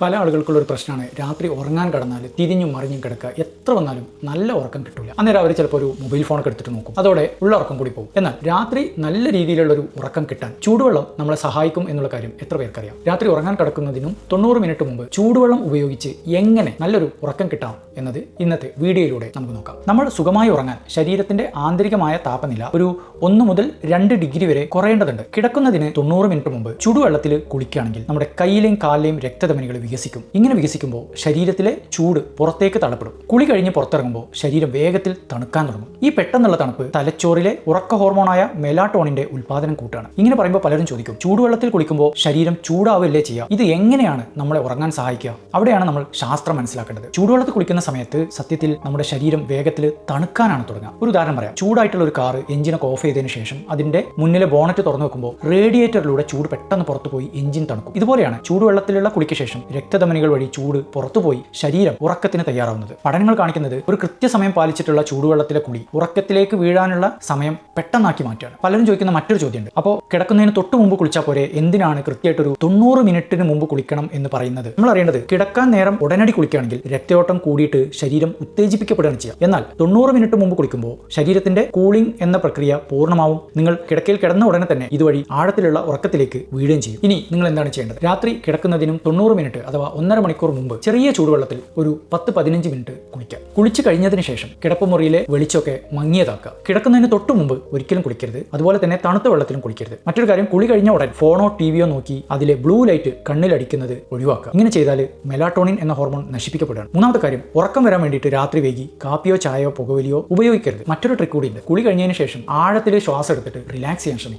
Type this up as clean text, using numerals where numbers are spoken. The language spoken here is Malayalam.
പല ആളുകൾക്കുള്ള ഒരു പ്രശ്നമാണ് രാത്രി ഉറങ്ങാൻ കിടന്നാൽ തിരിഞ്ഞും മറിഞ്ഞും കിടക്കുക. എത്ര വന്നാലും നല്ല ഉറക്കം കിട്ടില്ല. അന്നേരം അവർ ചിലപ്പോൾ ഒരു മൊബൈൽ ഫോണൊക്കെ എടുത്തിട്ട് നോക്കും. അതോടെ ഉള്ള ഉറക്കം കൂടി പോകും. എന്നാൽ രാത്രി നല്ല രീതിയിലുള്ള ഒരു ഉറക്കം കിട്ടാൻ ചൂടുവെള്ളം നമ്മളെ സഹായിക്കും എന്നുള്ള കാര്യം എത്ര പേർക്കറിയാം? രാത്രി ഉറങ്ങാൻ കിടക്കുന്നതിനും 90 മിനിറ്റ് മുമ്പ് ചൂടുവെള്ളം ഉപയോഗിച്ച് എങ്ങനെ നല്ലൊരു ഉറക്കം കിട്ടാം എന്നത് ഇന്നത്തെ വീഡിയോയിലൂടെ നമുക്ക് നോക്കാം. നമ്മൾ സുഖമായി ഉറങ്ങാൻ ശരീരത്തിന്റെ ആന്തരികമായ താപനില ഒരു 1 മുതൽ 2 ഡിഗ്രി വരെ കുറയേണ്ടതുണ്ട്. കിടക്കുന്നതിന് 90 മിനിറ്റ് മുമ്പ് ചൂടുവെള്ളത്തിൽ കുളിക്കുകയാണെങ്കിൽ നമ്മുടെ കയ്യിലെയും കാലിലെയും രക്തധമനികൾ വികസിക്കും. ഇങ്ങനെ വികസിക്കുമ്പോൾ ശരീരത്തിലെ ചൂട് പുറത്തേക്ക് തള്ളപ്പെടും. കുളി കഴിഞ്ഞ് പുറത്തിറങ്ങുമ്പോൾ ശരീരം വേഗത്തിൽ തണുക്കാൻ തുടങ്ങും. ഈ പെട്ടെന്നുള്ള തണുപ്പ് തലച്ചോറിലെ ഉറക്ക ഹോർമോണായ മെലാട്ടോണിന്റെ ഉൽപ്പാദനം കൂട്ടാണ്. ഇങ്ങനെ പറയുമ്പോൾ പലരും ചോദിക്കും, ചൂടുവെള്ളത്തിൽ കുളിക്കുമ്പോൾ ശരീരം ചൂടാവില്ലേ ചെയ്യുക? ഇത് എങ്ങനെയാണ് നമ്മളെ ഉറങ്ങാൻ സഹായിക്കുക? അവിടെയാണ് നമ്മൾ ശാസ്ത്രം മനസ്സിലാക്കേണ്ടത്. ചൂടുവെള്ളത്തിൽ കുളിക്കുന്ന സമയത്ത് സത്യത്തിൽ നമ്മുടെ ശരീരം വേഗത്തിൽ തണുക്കാനാണ് തുടങ്ങുക. ഒരു ഉദാഹരണം പറയാം. ചൂടായിട്ടുള്ള ഒരു കാറ് എഞ്ചിനൊക്കെ ഓഫ് ചെയ്തതിനു ശേഷം അതിന്റെ മുന്നിലെ ബോണറ്റ് തുറന്നു വെക്കുമ്പോൾ റേഡിയേറ്ററിലൂടെ ചൂട് പെട്ടെന്ന് പുറത്തു പോയി എഞ്ചിൻ തണുക്കും. ഇതുപോലെയാണ് ചൂടുവെള്ളത്തിലുള്ള കുളിക്ക് ശേഷം രക്തധമനികൾ വഴി ചൂട് പുറത്തുപോയി ശരീരം ഉറക്കത്തിന് തയ്യാറാവുന്നത്. പഠനങ്ങൾ കാണിക്കുന്നത് ഒരു കൃത്യസമയം പാലിച്ചിട്ടുള്ള ചൂടുവെള്ളത്തിലെ കുളി ഉറക്കത്തിലേക്ക് വീഴാനുള്ള സമയം പെട്ടെന്നാക്കി മാറ്റുകയാണ്. പലരും ചോദിക്കുന്ന മറ്റൊരു ചോദ്യമുണ്ട്, അപ്പോൾ കിടക്കുന്നതിന് തൊട്ട് മുമ്പ് കുളിച്ചാൽ പോരെ, എന്തിനാണ് കൃത്യമായിട്ടൊരു 90 മിനിറ്റിന് മുമ്പ് കുളിക്കണം എന്ന് പറയുന്നത്? നമ്മൾ അറിയേണ്ടത്, കിടക്കാൻ നേരം ഉടനടി കുളിക്കുകയാണെങ്കിൽ രക്തയോട്ടം കൂടിയിട്ട് ശരീരം ഉത്തേജിപ്പിക്കപ്പെടുകയാണ് ചെയ്യുക. എന്നാൽ 90 മിനിറ്റ് മുമ്പ് കുളിക്കുമ്പോൾ ശരീരത്തിന്റെ കൂളിംഗ് എന്ന പ്രക്രിയ പൂർണ്ണമാവും. നിങ്ങൾ കിടക്കയിൽ കിടന്ന ഉടനെ തന്നെ ഇതുവഴി ആഴത്തിലുള്ള ഉറക്കത്തിലേക്ക് വീഴുകയും ചെയ്യും. ഇനി നിങ്ങൾ എന്താണ് ചെയ്യേണ്ടത്? രാത്രി കിടക്കുന്നതിനും 90 മിനിറ്റ് അഥവാ 1.5 മണിക്കൂർ മുമ്പ് ചെറിയ ചൂടുവെള്ളത്തിൽ ഒരു 10-15 മിനിറ്റ് കുളിക്കുക. കുളിച്ചു കഴിഞ്ഞതിന് ശേഷം കിടപ്പുമുറിയിലെ വെളിച്ചമൊക്കെ മങ്ങിയതാക്കുക. കിടക്കുന്നതിന് തൊട്ട് മുമ്പ് ഒരിക്കലും കുളിക്കരുത്. അതുപോലെ തന്നെ തണുത്ത വെള്ളത്തിലും കുളിക്കരുത്. മറ്റൊരു കാര്യം, കുളി കഴിഞ്ഞ ഉടൻ ഫോണോ ടിവിയോ നോക്കി അതിലെ ബ്ലൂ ലൈറ്റ് കണ്ണിലടിക്കുന്നത് ഒഴിവാക്കുക. ഇങ്ങനെ ചെയ്താൽ മെലാട്ടോണിൻ എന്ന ഹോർമോൺ നശിപ്പിക്കപ്പെടുകയാണ്. മൂന്നാമത്തെ കാര്യം, ഉറക്കം വരാൻ വേണ്ടിയിട്ട് രാത്രി വൈകി കാപ്പിയോ ചായയോ പുകവലിയോ ഉപയോഗിക്കരുത്. മറ്റൊരു ട്രിക്ക് കൂടി ഉണ്ട്. കുളി കഴിഞ്ഞതിന് ശേഷം ആഴത്തിൽ ശ്വാസം എടുത്തിട്ട് റിലാക്സ് ചെയ്യാൻ ശ്രമിക്കുക.